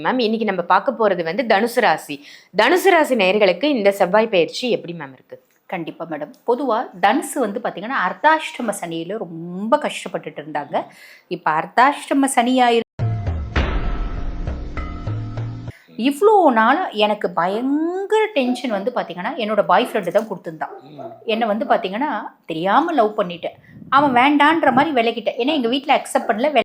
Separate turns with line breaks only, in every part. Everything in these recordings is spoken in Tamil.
மேம் இன்னைக்கு நம்ம பார்க்க போறது வந்து தனுசு ராசி நேயர்களுக்கு இந்த செவ்வாய் பயிற்சி எப்படி மேம் இருக்கு?
கண்டிப்பா மேடம். பொதுவா தனுசு வந்து பாத்தீங்கன்னா அர்த்தாஷ்டம சனியில ரொம்ப கஷ்டப்பட்டுட்டு இருந்தாங்க. இப்ப அர்த்தாஷ்டம சனியாயிரு இவ்வளோ நாளா எனக்கு பயங்கர டென்ஷன் வந்து பாத்தீங்கன்னா என்னோட பாய் ஃப்ரெண்டு தான் கொடுத்துருந்தான். என்னை வந்து பாத்தீங்கன்னா தெரியாம லவ் பண்ணிட்டேன். அவன் வேண்டான்ற மாதிரி விலகிட்டேன். ஏன்னா எங்க வீட்டில் அக்செப்ட் பண்ணல.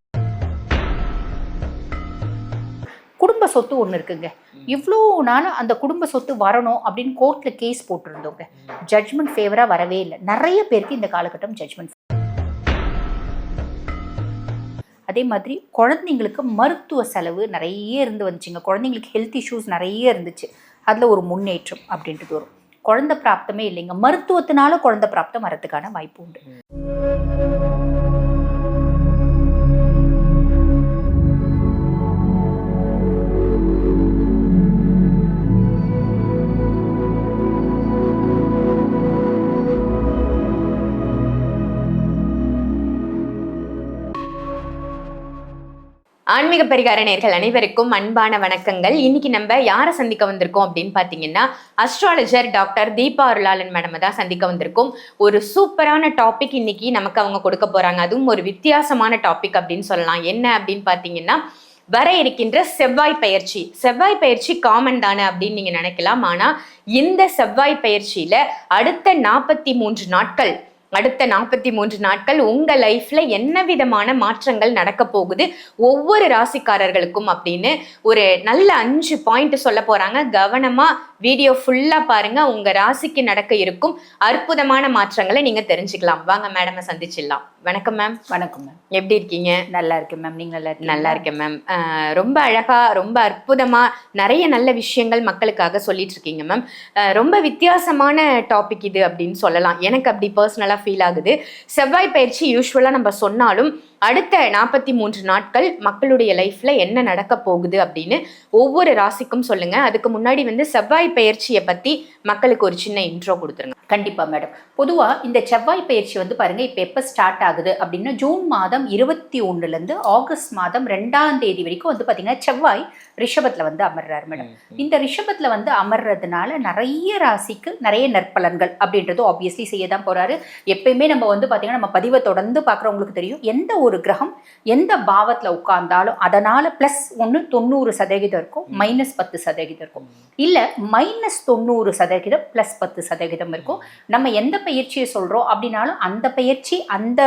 குடும்ப சொத்து ஒன்று இருக்குங்க. இவ்வளோ நாள் அந்த குடும்ப சொத்து வரணும் அப்படின்னு கோர்ட்டில் கேஸ் போட்டிருந்தோங்க. ஜட்ஜ்மெண்ட் ஃபேவராக வரவே இல்லை. நிறைய பேருக்கு இந்த காலகட்டம் ஜட்ஜ்மெண்ட். அதே மாதிரி குழந்தைங்களுக்கு மருத்துவ செலவு நிறைய இருந்து வந்துச்சுங்க. குழந்தைங்களுக்கு ஹெல்த் இஷ்யூஸ் நிறைய இருந்துச்சு. அதில் ஒரு முன்னேற்றம் அப்படின்றது வரும். குழந்தை பிராப்தமே இல்லைங்க. மருத்துவத்தினால குழந்தை பிராப்தம் வரதுக்கான வாய்ப்பு உண்டு.
ஆன்மீக பரிகார நேயர்கள் அனைவருக்கும் அன்பான வணக்கங்கள். இன்னைக்கு நம்ம யாரை சந்திக்க வந்திருக்கோம் அப்படின்னு பாத்தீங்கன்னா அஸ்ட்ராலஜர் டாக்டர் தீபா அருளாளன் மேடம் தான் சந்திக்க வந்திருக்கோம். ஒரு சூப்பரான டாபிக் இன்னைக்கு நமக்கு அவங்க கொடுக்க போறாங்க. அதுவும் ஒரு வித்தியாசமான டாபிக் அப்படின்னு சொல்லலாம். என்ன அப்படின்னு பாத்தீங்கன்னா வர இருக்கின்ற செவ்வாய் பயிற்சி காமன் தானே அப்படின்னு நீங்க நினைக்கலாம். ஆனா இந்த செவ்வாய் பயிற்சியில அடுத்த 43 நாட்கள் உங்க லைஃப்ல என்ன விதமான மாற்றங்கள் நடக்க போகுது ஒவ்வொரு ராசிக்காரர்களுக்கும் அப்படின்னு ஒரு நல்ல 5 பாயிண்ட் சொல்ல போறாங்க. கவனமா வீடியோ ஃபுல்லா பாருங்க. உங்க ராசிக்கு நடக்க இருக்கும் அற்புதமான மாற்றங்களை நீங்க தெரிஞ்சுக்கலாம். வாங்க மேடம் சந்திச்சிடலாம். வணக்கம் மேம்.
வணக்கம் மேம்.
எப்படி இருக்கீங்க?
நல்லா இருக்கேன் மேம். நீங்க
நல்லா இருக்கேன் மேம். ரொம்ப அழகா ரொம்ப அற்புதமா நிறைய நல்ல விஷயங்கள் மக்களுக்காக சொல்லிட்டு இருக்கீங்க மேம். ரொம்ப வித்தியாசமான டாபிக் இது அப்படின்னு சொல்லலாம். எனக்கு அப்படி பர்சனலா ஃபீல் ஆகுது. செவ்வாய் பயிற்சி யூஸ்வலா நம்ம சொன்னாலும் அடுத்த 43 நாட்கள் மக்களுடைய லைஃப்ல என்ன நடக்க போகுது அப்படின்னு ஒவ்வொரு ராசிக்கும் சொல்லுங்க. அதுக்கு முன்னாடி வந்து செவ்வாய் பயிற்சியை பத்தி மக்களுக்கு ஒரு சின்ன இன்ட்ரோ கொடுத்துருங்க.
கண்டிப்பா மேடம். பொதுவா இந்த செவ்வாய் பயிற்சி வந்து பாருங்க இப்ப எப்ப ஸ்டார்ட் ஆகுது அப்படின்னா ஜூன் மாதம் 21 ஆகஸ்ட் மாதம் 2ஆம் தேதி வரைக்கும் வந்து பாத்தீங்கன்னா செவ்வாய் ரிஷபத்துல வந்து அமர்றாரு மேடம். இந்த ரிஷபத்துல வந்து அமர்றதுனால நிறைய ராசிக்கு நிறைய நற்பலன்கள் அப்படின்றது ஆப்வியஸ்லி செய்யதான் போறாரு. எப்பயுமே நம்ம வந்து பாத்தீங்கன்னா நம்ம பதிவை தொடர்ந்து பாக்குறவங்களுக்கு தெரியும். எந்த ஒரு கிரகம் எந்த பாவத்துல உட்கார்ந்தாலும் அதனால +1 90% இருக்கும், -10% இருக்கும், இல்ல -90% +10% இருக்கும். நம்ம எந்த பயிற்சியை சொல்றோம் அப்படின்னாலும் அந்த பயிற்சி அந்த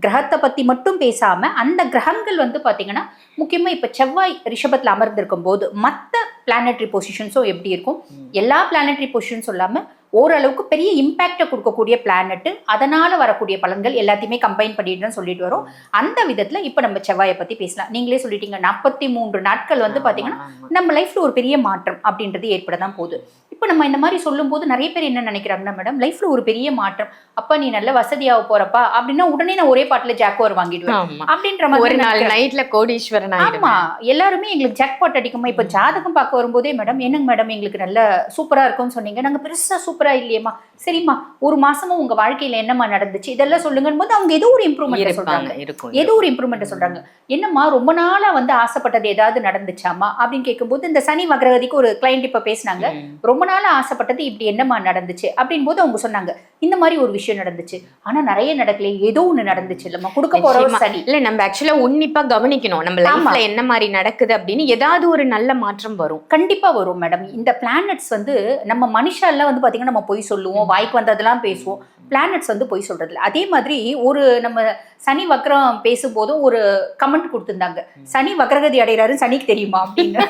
கிரகத்தை பத்தி மட்டும் பேசாம அந்த கிரகங்கள் வந்து பாத்தீங்கன்னா முக்கியமா இப்ப செவ்வாய் ரிஷபத்துல அமர்ந்திருக்கும் போது மற்ற பிளானட்டரி பொசிஷன்ஸும் எப்படி இருக்கும், எல்லா பிளானட்டரி பொசிஷன்ஸும் இல்லாம ஓரளவுக்கு பெரிய இம்பாக்டை கொடுக்கக்கூடிய பிளானட், அதனால வரக்கூடிய பலன்கள் எல்லாத்தையுமே கம்பைன் பண்ணிட்டு சொல்லிட்டு வரும். அந்த விதத்துல இப்ப நம்ம செவ்வாயை பத்தி பேசலாம். நீங்களே சொல்லிட்டீங்க 43 நாட்கள் வந்து பாத்தீங்கன்னா நம்ம லைஃப்ல ஒரு பெரிய மாற்றம் அப்படின்றது ஏற்படதான் போகுது. இப்ப நம்ம இந்த மாதிரி சொல்லும் போது நிறைய பேர் என்ன நினைக்கிறாங்கன்னா மேடம் லைஃப்ல ஒரு பெரிய மாற்றம், அப்ப நீ நல்ல வசதியாக போறப்பா அப்படின்னா உடனே நான் ஒரே பாட்டுல ஜாக்வார் வாங்கிடுவேன் அப்படின்ற மாதிரி
ஒரு நாள் நைட்ல கோடீஸ்வரன்.
ஆமா, எல்லாருமே எங்களுக்கு ஜாக்பாட் அடிக்குமா. இப்ப ஜாதகம் பார்க்க வரும்போதே மேடம் என்னங்க மேடம் எங்களுக்கு நல்ல சூப்பரா இருக்கும்னு சொன்னீங்க, நாங்க பெருசா சூப்பரா இல்லையேமா, சரிம்மா ஒரு மாசமும் உங்க வாழ்க்கையில என்னமா நடந்துச்சு இதெல்லாம் சொல்லுங்கன்னு போது அவங்க ஏதோ ஒரு இம்ப்ரூவ்மெண்ட் சொல்றாங்க. ஏதோ ஒரு இம்ப்ரூவ்மெண்ட் சொல்றாங்க. என்னம்மா ரொம்ப நாளா வந்து ஆசைப்பட்டது ஏதாவது நடந்துச்சாமா அப்படின்னு கேட்கும்போது இந்த சனி வக்ரகதிக்கு ஒரு கிளைண்ட் இப்ப பேசினாங்க. ரொம்ப நாளா ஆசைப்பட்டது இப்படி என்னமா நடந்துச்சு அப்படின்னு போது அவங்க சொன்னாங்க இந்த மாதிரி ஒரு விஷயம் நடந்துச்சு, ஆனா நிறைய நடக்கல, ஏதோ ஒண்ணு நடந்துச்சு இல்லம்மா, கொடுக்க போற சனி
இல்ல. நம்ம ஆக்சுவலா உன்னிப்பா கவனிக்கணும் நம்ம லைஃப்ல என்ன மாதிரி நடக்குது அப்படின்னு. ஏதாவது ஒரு நல்ல மாற்றம் வரும்,
கண்டிப்பா வரும் மேடம். இந்த பிளானட்ஸ் வந்து நம்ம மனுஷால வந்து பாத்தீங்கன்னா நம்ம பொய் சொல்லுவோம், வாய்க்கு வந்ததெல்லாம் பேசுவோம். பிளானட்ஸ் வந்து பொய் சொல்றது இல்லை. அதே மாதிரி ஒரு நம்ம சனி வக்ரம் பேசும்போதும் ஒரு கமெண்ட் கொடுத்திருந்தாங்க, சனி வக்ரகதி அடைகிறாரு சனிக்கு தெரியுமா அப்படின்னு.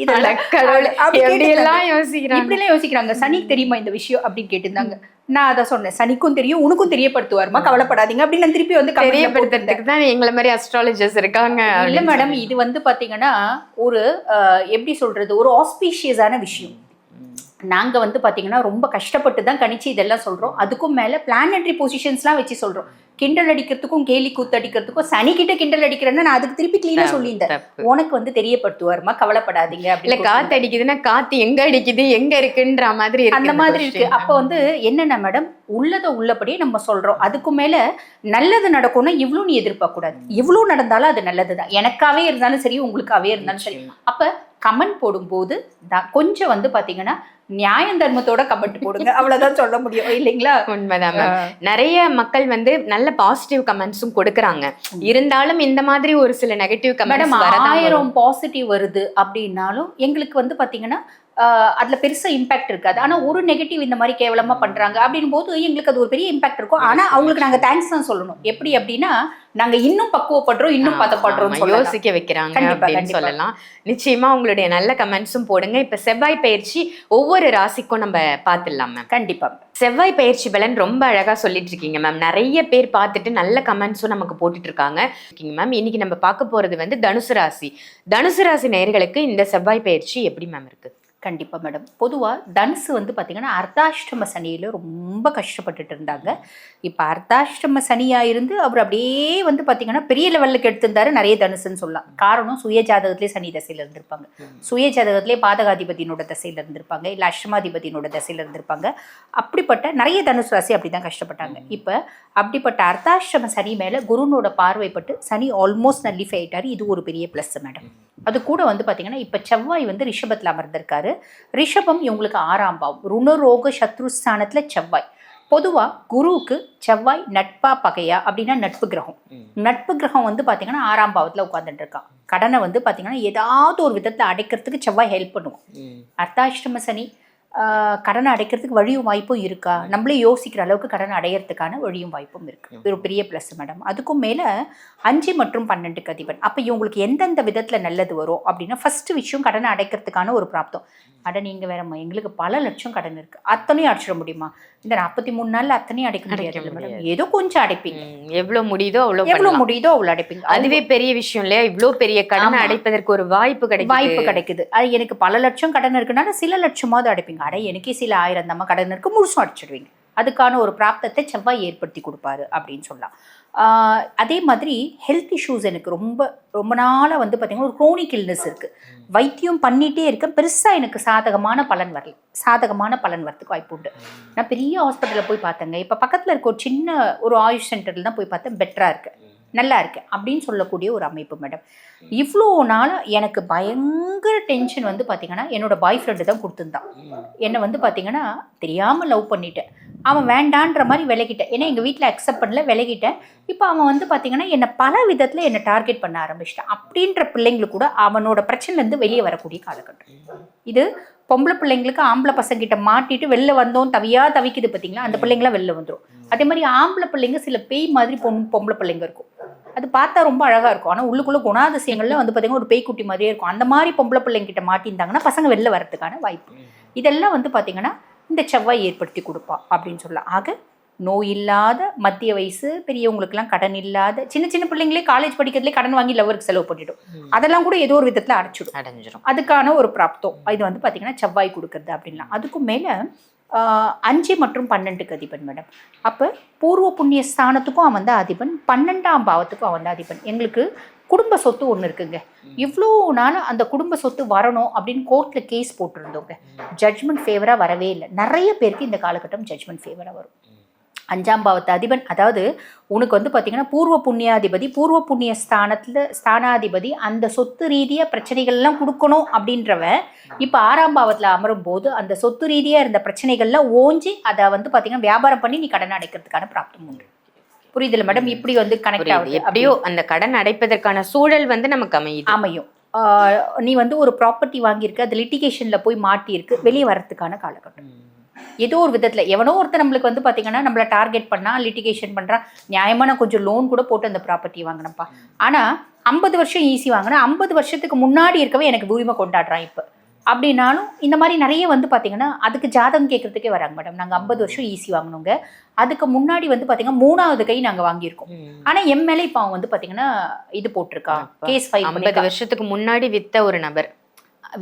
இப்படிலாம் யோசிக்கிறாங்க, சனிக்கு தெரியுமா இந்த விஷயம் அப்படின்னு கேட்டிருந்தாங்க. நான் அதை சொன்னேன், சனிக்கும் தெரியும் உனக்கும் தெரியப்படுத்துவாருமா, கவலைப்படாதீங்க அப்படின்னு நான் திருப்பி வந்து
தெரியப்படுத்துறதுக்கு தான் எங்களை மாதிரி அஸ்ட்ராலஜர்ஸ் இருக்காங்க.
இல்ல மேடம், இது வந்து பாத்தீங்கன்னா ஒரு எப்படி சொல்றது ஒரு ஆஸ்பீஷியஸான விஷயம். நாங்க வந்து பாத்தீங்கன்னா ரொம்ப கஷ்டப்பட்டு தான் கணிச்சு இதெல்லாம் சொல்றோம். அதுக்கும் மேல பிளானட்டரி பொசிஷன்ஸ்லாம் வச்சு சொல்றோம். கிண்டல் அடிக்கிறதுக்கும் கேலி கூத்து அடிக்கிறதுக்கும் சனி கிட்ட கிண்டல் அடிக்கிறேன்னா நான் அதுக்கு திருப்பி கிளீனா சொல்லியிருந்தேன். உனக்கு வந்து தெரியப்படுத்துவாருமா, கவலைப்படாதீங்க
இல்ல
அப்படின்னு.
காத்து அடிக்குதுன்னா காத்து எங்க அடிக்குது எங்க இருக்குன்ற மாதிரி
அந்த மாதிரி இருக்கு. அப்ப வந்து என்னன்னா மேடம், உள்ளத உள்ளபடியே நம்ம சொல்றோம். அதுக்கு மேல நல்லது நடக்கும்னா இவ்வளவு நீ எதிர்பார்க்க கூடாது. இவ்வளவு நடந்தாலும் அது நல்லதுதான். எனக்காவே இருந்தாலும் சரி, உங்களுக்காவே இருந்தாலும் சரி. அப்ப கமெண்ட் போடும்போது கொஞ்சம் வந்து பாத்தீங்கன்னா நியாயம் தர்மத்தோட கமெண்ட் போடுங்க, அவ்வளவுதான் சொல்ல முடியும் இல்லைங்களா?
உண்மைதான் மேம். நிறைய மக்கள் வந்து நல்ல பாசிட்டிவ் கமெண்ட்ஸும் கொடுக்கறாங்க. இருந்தாலும் இந்த மாதிரி ஒரு சில நெகட்டிவ் கமெண்ட்ஸ் வரதான்
1000 பாசிட்டிவ் வருது அப்படின்னாலும் எங்களுக்கு வந்து பாத்தீங்கன்னா அதுல பெருசா இம்பாக்ட் இருக்காது. ஆனா ஒரு நெகட்டிவ் இந்த மாதிரி கேவலமா பண்றாங்க அப்படின் போது எங்களுக்கு அது ஒரு பெரிய இம்பாக்ட் இருக்கும். ஆனா அவங்களுக்கு நாங்க தேங்க்ஸ் தான் சொல்லணும். எப்படி அப்படின்னா நாங்க இன்னும் பக்குவப்படுறோம், இன்னும் பதப்படுறோம்,
யோசிக்க வைக்கிறாங்க அப்படின்னு சொல்லலாம். நிச்சயமா உங்களுடைய நல்ல கமெண்ட்ஸும் போடுங்க. இப்ப செவ்வாய் பயிற்சி ஒவ்வொரு ராசிக்கும் நம்ம பார்த்துடலாம் மேம்.
கண்டிப்பா.
செவ்வாய் பயிற்சி பலன் ரொம்ப அழகா சொல்லிட்டு இருக்கீங்க மேம். நிறைய பேர் பார்த்துட்டு நல்ல கமெண்ட்ஸும் நமக்கு போட்டுட்டு இருக்காங்க மேம். இன்னைக்கு நம்ம பார்க்க போறது வந்து தனுசு ராசி. தனுசு ராசி நேயர்களுக்கு இந்த செவ்வாய் பயிற்சி எப்படி மேம் இருக்கு?
கண்டிப்பா மேடம். பொதுவா தனுசு வந்து பாத்தீங்கன்னா அர்த்தாஷ்டம சனியில ரொம்ப கஷ்டப்பட்டுட்டு இருந்தாங்க. இப்ப அர்த்தாஷ்டம சனியா இருந்து அவர் அப்படியே வந்து பாத்தீங்கன்னா பெரிய லெவலுக்கு எடுத்திருந்தாரு நிறைய தனுசுன்னு சொல்லலாம். காரணம் சுய ஜாதகத்திலே சனி தசையில இருந்திருப்பாங்க, சுய ஜாதகத்திலே பாதகாதிபதியினோட தசையில இருந்திருப்பாங்க, இல்ல அஷ்டமாதிபதியினோட தசையில இருந்திருப்பாங்க. அப்படிப்பட்ட நிறைய தனுசு ராசி அப்படிதான் கஷ்டப்பட்டாங்க. இப்ப அப்படிப்பட்ட அர்த்தாஷ்டம சனி மேல குருனோட பார்வைப்பட்டு சனி ஆல்மோஸ்ட் நல்லிஃபை ஆயிட்டாரு. இது ஒரு பெரிய பிளஸ் மேடம். அது கூட வந்து பாத்தீங்கன்னா இப்ப செவ்வாய் வந்து ரிஷபத்துல அமர்ந்திருக்காரு. ரிஷபம் இவங்களுக்கு 6ஆம் பாவம், ருணரோக சத்ருஸ்தானத்துல செவ்வாய். பொதுவா குருவுக்கு செவ்வாய் நட்பா பகையா அப்படின்னா நட்பு கிரகம். நட்பு கிரகம் வந்து பாத்தீங்கன்னா 6ஆம் பாவத்துல உட்கார்ந்துட்டு இருக்கான். கடனை வந்து பாத்தீங்கன்னா ஏதாவது ஒரு விதத்துல அடைக்கிறதுக்கு செவ்வாய் ஹெல்ப் பண்ணுவோம். அர்த்தாஷ்டம சனி கடனை அடைக்கிறதுக்கு வழியும் வாய்ப்பும் இருக்கா, நம்மளே யோசிக்கிற அளவுக்கு கடனை அடையிறதுக்கான வழியும் வாய்ப்பும் இருக்கு. ஒரு பெரிய பிளஸ் மேடம். அதுக்கும் மேல 5 மற்றும் 12 அதிபன். அப்ப இவங்களுக்கு எந்தெந்த விதத்துல நல்லது வரும் அப்படின்னா ஃபர்ஸ்ட் விஷயம் கடனை அடைக்கிறதுக்கான ஒரு பிராப்தம். அட நீங்க வேறம்மா, எங்களுக்கு பல லட்சம் கடன் இருக்கு, அத்தனையும் அடிச்சிட முடியுமா? இந்த 43 நாள்ல அத்தனையும் அடைக்க முடியாது மேடம். ஏதோ கொஞ்சம் அடைப்பீங்க,
எவ்வளவு முடியுதோ
அவ்வளவு அடைப்பீங்க.
அதுவே பெரிய விஷயம் இல்லையா? இவ்வளவு பெரிய கடன் அடைப்பதற்கு ஒரு வாய்ப்பு
கிடைக்குது. அது எனக்கு பல லட்சம் கடன் இருக்குனால சில லட்சமாவது அடைப்பீங்க. அட எனக்கே சில 1000 தம்மா கடன் இருக்கு, முழுசும் அடிச்சிடுவீங்க. அதுக்கான ஒரு பிராப்தத்தை செவ்வாய் ஏற்படுத்தி கொடுப்பாரு அப்படின்னு சொல்லலாம். அதே மாதிரி ஹெல்த் இஷ்யூஸ் எனக்கு ரொம்ப ரொம்ப நாளாக வந்து பார்த்தீங்கன்னா ஒரு குரோனிக் இல்னஸ் இருக்குது. வைத்தியம் பண்ணிகிட்டே இருக்கேன், பெருசாக எனக்கு சாதகமான பலன் வரதுக்கு வாய்ப்பு உண்டு. நான் பெரிய ஹாஸ்பிட்டலில் போய் பார்த்தேங்க. இப்போ பக்கத்தில் இருக்க ஒரு சின்ன ஒரு ஆயுஷ் சென்டரில் தான் போய் பார்த்தேன், பெட்டராக இருக்கு, நல்லா இருக்கு அப்படின்னு சொல்லக்கூடிய ஒரு அமைப்பு மேடம். இவ்வளோ நாள் எனக்கு பயங்கர டென்ஷன் வந்து பார்த்தீங்கன்னா என்னோட பாய் ஃப்ரெண்டு தான் கொடுத்துருந்தான். என்னை வந்து பார்த்தீங்கன்னா தெரியாமல் லவ் பண்ணிட்டேன். அவன் வேண்டான்ற மாதிரி விலகிட்டேன். ஏன்னா எங்கள் வீட்டில் அக்செப்ட் பண்ணல, விலகிட்டேன். இப்போ அவன் வந்து பார்த்தீங்கன்னா என்னை பல விதத்தில் என்னை டார்கெட் பண்ண ஆரம்பிச்சிட்டான். அப்படின்ற பிள்ளைங்களுக்கு கூட அவனோட பிரச்சனைலேருந்து வெளியே வரக்கூடிய காலகட்டம் இது. பொம்பளை பிள்ளைங்களுக்கு ஆம்பளை பசங்கிட்ட மாட்டிட்டு வெளில வந்தோம் தவிக்குது பார்த்தீங்களா, அந்த பிள்ளைங்களாம் வெளில வந்துடும். அதே மாதிரி ஆம்பளை பிள்ளைங்க சில பேய் மாதிரி பொம்பளை பிள்ளைங்க இருக்கும், அது பார்த்தா ரொம்ப அழகாக இருக்கும். ஆனால் உள்ளுக்குள்ள குணாதிசயங்கள்ல வந்து பார்த்தீங்கன்னா ஒரு பேய்க்குட்டி மாதிரியே இருக்கும். அந்த மாதிரி பொம்பளை பிள்ளைங்கிட்ட மாட்டியிருந்தாங்கன்னா பசங்க வெளில வரதுக்கான வாய்ப்பு இதெல்லாம் வந்து பார்த்தீங்கன்னா இந்த செவ்வாய் ஏற்படுத்தி கொடுப்பா அப்படின்னு சொல்லலாம். ஆக நோய் இல்லாத, மத்திய வயசு பெரியவங்களுக்குலாம் கடன் இல்லாத, சின்ன சின்ன பிள்ளைங்களே காலேஜ் படிக்கிறதுலே கடன் வாங்கி லவருக்கு செலவு பண்ணிடும். அதெல்லாம் கூட ஏதோ ஒரு விதத்தில் அடைஞ்சிடும். அதுக்கான ஒரு பிராப்தம் இது வந்து பார்த்தீங்கன்னா செவ்வாய் கொடுக்குறது அப்படின்லாம். அதுக்கும் மேலே 5 மற்றும் 12 அதிபன் மேடம். அப்போ பூர்வ புண்ணிய ஸ்தானத்துக்கும் அவன் தான் அதிபன், 12ஆம் பாவத்துக்கும் அவன் தான் அதிபன். எங்களுக்கு குடும்ப சொத்து ஒன்று இருக்குங்க. இவ்வளோ நாள் அந்த குடும்ப சொத்து வரணும் அப்படின்னு கோர்ட்டில் கேஸ் போட்டிருந்தோங்க. ஜட்ஜ்மெண்ட் ஃபேவராக வரவே இல்லை. நிறைய பேருக்கு இந்த காலகட்டம் ஜட்ஜ்மெண்ட் ஃபேவராக வரும். 5ஆம் பாவத்து அதிபன், அதாவது உனக்கு வந்து பார்த்தீங்கன்னா பூர்வ புண்ணியாதிபதி, பூர்வ புண்ணிய ஸ்தானாதிபதி அந்த சொத்து ரீதியாக பிரச்சனைகள்லாம் கொடுக்கணும் அப்படின்றவன் இப்போ 6ஆம் பாவத்தில் அமரும் போது அந்த சொத்து ரீதியாக இருந்த பிரச்சனைகள்லாம் ஓஞ்சி அதை வந்து பார்த்தீங்கன்னா வியாபாரம் பண்ணி நீ கடன் அடைக்கிறதுக்கான பிராப்தம் உண்டு. புரியுதுல மேடம்? இப்படி வந்து கனெக்ட் ஆகுது. எப்படியோ
அந்த கடன் அடைப்பதற்கான சூழல் வந்து நமக்கு அமையும்.
நீ வந்து ஒரு ப்ராப்பர்ட்டி வாங்கியிருக்க, அது லிட்டிகேஷனில் போய் மாட்டியிருக்கு, வெளியே வர்றதுக்கான காலகட்டம். ஏதோ ஒரு விதத்தில் எவனோ ஒருத்தர் நம்மளுக்கு வந்து பார்த்தீங்கன்னா நம்மளை டார்கெட் பண்ணால் லிட்டிகேஷன் பண்ணுறான். நியாயமாக நான் கொஞ்சம் லோன் கூட போட்டு அந்த ப்ராப்பர்ட்டி வாங்கினப்பா, ஆனால் 50 வருஷம் ஈஸி வாங்கினேன், 50 வருஷத்துக்கு முன்னாடி இருக்கவே எனக்கு உரிமை கொண்டாடுறான் இப்போ அப்படின்னாலும் இந்த மாதிரி நிறைய வந்து பார்த்தீங்கன்னா அதுக்கு ஜாதகம் கேட்கறதுக்கே வராங்க மேடம். நாங்கள் 50 வருஷம் ஈஸி வாங்கினோங்க, அதுக்கு முன்னாடி வந்து பார்த்தீங்கன்னா 3ஆவது கை நாங்கள் வாங்கியிருக்கோம். ஆனால் என் மேலே இப்போ அவன் வந்து பார்த்தீங்கன்னா இது போட்டிருக்கான், கேஸ் ஃபைல்.
50 வருஷத்துக்கு முன்னாடி வித்த ஒரு நபர்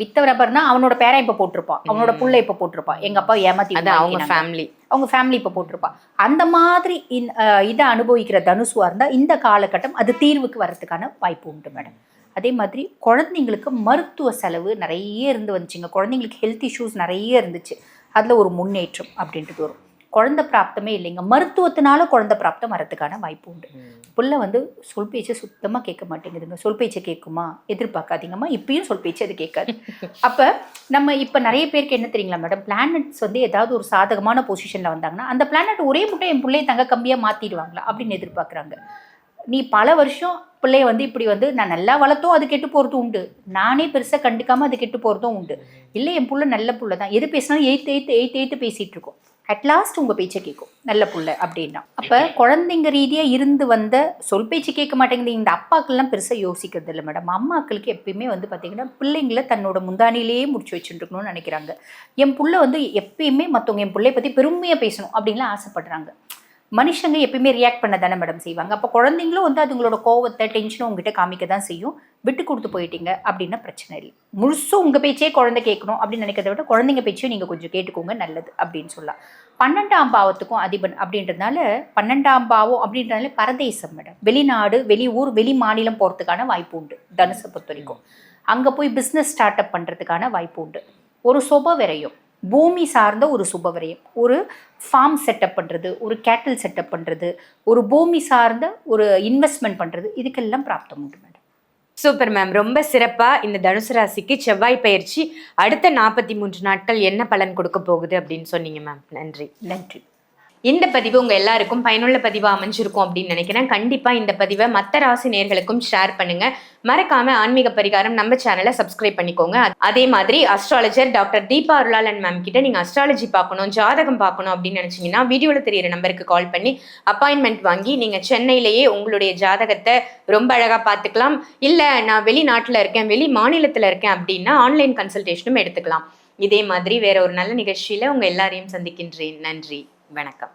வித்தவரப்பர்னா அவனோட பேரன் இப்ப போட்டிருப்பான், அவனோட புள்ள இப்ப போட்டிருப்பான், எங்க அப்பா ஏமாத்தி
அது அவங்க ஃபேமிலி,
அவங்க ஃபேமிலி இப்ப போட்டிருப்பா. அந்த மாதிரி இதை அனுபவிக்கிற தனுசுவா இருந்தா இந்த காலகட்டம் அது தீர்வுக்கு வர்றதுக்கான வாய்ப்பு உண்டு மேடம். அதே மாதிரி குழந்தைங்களுக்கு மருத்துவ செலவு நிறைய இருந்து வந்துச்சுங்க. குழந்தைங்களுக்கு ஹெல்த் இஷ்யூஸ் நிறைய இருந்துச்சு. அதுல ஒரு முன்னேற்றம் அப்படின்றது வரும். குழந்தை பிராப்தமே இல்லைங்க, மருத்துவத்தினால குழந்தை பிராப்தம் வரதுக்கான வாய்ப்பு உண்டு. புள்ள வந்து சொல் பேச்சை சுத்தமாக கேட்க மாட்டேங்குதுங்க. சொல் பேச்சை கேட்குமா எதிர்பார்க்காதீங்கம்மா, இப்பயும் சொல் பேச்சு அது கேட்காது. அப்போ நம்ம இப்போ நிறைய பேருக்கு என்ன தெரியுங்களா மேடம், பிளானட்ஸ் வந்து ஏதாவது ஒரு சாதகமான பொசிஷனில் வந்தாங்கன்னா அந்த பிளானட் ஒரே முட்டை என் பிள்ளையை தங்க கம்பியாக மாற்றிடுவாங்களா அப்படின்னு எதிர்பார்க்குறாங்க. நீ பல வருஷம் பிள்ளைய வந்து இப்படி வந்து நான் நல்லா வளர்த்தோம் அது கெட்டு போகிறதும் உண்டு, நானே பெருசாக கண்டுக்காமல் அது கெட்டு போகிறதும் உண்டு. இல்லை என் புள்ள நல்ல புள்ள தான், எது பேசினாலும் எய்த்து பேசிகிட்டு இருக்கோம், அட்லாஸ்ட் உங்கள் பேச்சை கேட்கும் நல்ல புள்ள அப்படின்னா. அப்போ குழந்தைங்க ரீதியாக இருந்து வந்த சொல் பேச்சு கேட்க மாட்டேங்குது இந்த அப்பாக்கள்லாம் பெருசாக யோசிக்கிறது இல்லை மேடம். அம்மாக்களுக்கு எப்பயுமே வந்து பார்த்திங்கன்னா பிள்ளைங்களை தன்னோட முந்தானிலேயே முடிச்சு வச்சுருக்கணும்னு நினைக்கிறாங்க. என் புள்ள வந்து எப்பயுமே மற்றவங்க என் பிள்ளைய பற்றி பெருமையாக பேசணும் அப்படின்லாம் ஆசைப்படுறாங்க. மனுஷங்க எப்பயுமே ரியாக்ட் பண்ண தானே மேடம் செய்வாங்க. அப்போ குழந்தைங்களும் வந்து அதுங்களோட கோவத்தை டென்ஷனும் உங்ககிட்ட காமிக்க தான் செய்யும். விட்டு கொடுத்து போயிட்டீங்க அப்படின்னா பிரச்சனை இல்லை. முழுசும் உங்கள் பேச்சே குழந்தை கேட்கணும் அப்படின்னு நினைக்கிறத விட குழந்தைங்க பேச்சையும் நீங்கள் கொஞ்சம் கேட்டுக்கோங்க, நல்லது அப்படின்னு சொல்லலாம். 12ஆம் பாவத்துக்கும் அதிபன் அப்படின்றதுனால 12ஆம் பாவம் அப்படின்றதுனால பரதேசம் மேடம், வெளிநாடு வெளியூர் வெளி மாநிலம் போகிறதுக்கான வாய்ப்பு உண்டு. தனுசை பொறுத்த வரைக்கும் அங்கே போய் பிஸ்னஸ் ஸ்டார்ட் அப் பண்ணுறதுக்கான வாய்ப்பு உண்டு. ஒரு சுப விரயம், பூமி சார்ந்த ஒரு சுப விரயம், ஒரு ஃபார்ம் செட்டப் பண்ணுறது, ஒரு கேட்டில் செட்டப் பண்ணுறது, ஒரு பூமி சார்ந்த ஒரு இன்வெஸ்ட்மெண்ட் பண்ணுறது, இதுக்கெல்லாம் பிராப்தம் உண்டு மேடம்.
Super ma'am. ரொம்ப சிறப்பா இந்த தனுசு ராசிக்கு செவ்வாய் பயிற்சி அடுத்த 43 நாட்கள் என்ன பலன் கொடுக்க போகுது அப்படின்னு சொன்னீங்க மேம். நன்றி.
நன்றி.
இந்த பதிவு உங்க எல்லாருக்கும் பயனுள்ள பதிவா அமைஞ்சிருக்கும் அப்படின்னு நினைக்கிறேன். கண்டிப்பா இந்த பதிவை மற்ற ராசி நேயர்களுக்கும் ஷேர் பண்ணுங்க. மறக்காம ஆன்மீக பரிகாரம் நம்ம சேனலை சப்ஸ்கிரைப் பண்ணிக்கோங்க. அதே மாதிரி அஸ்ட்ராலஜர் டாக்டர் தீபா அருளாளன் மேம் கிட்ட நீங்க அஸ்ட்ராலஜி பார்க்கணும், ஜாதகம் பார்க்கணும் அப்படின்னு நினைச்சீங்கன்னா வீடியோல தெரியிற நம்பருக்கு கால் பண்ணி அப்பாயின்மெண்ட் வாங்கி நீங்க சென்னையிலேயே உங்களுடைய ஜாதகத்தை ரொம்ப அழகா பார்த்துக்கலாம். இல்ல நான் வெளிநாட்டுல இருக்கேன், வெளி மாநிலத்துல இருக்கேன் அப்படின்னா ஆன்லைன் கன்சல்டேஷனும் எடுத்துக்கலாம். இதே மாதிரி வேற ஒரு நல்ல நிகழ்ச்சியில உங்க எல்லாரையும் சந்திக்கின்றேன். நன்றி, வணக்கம்.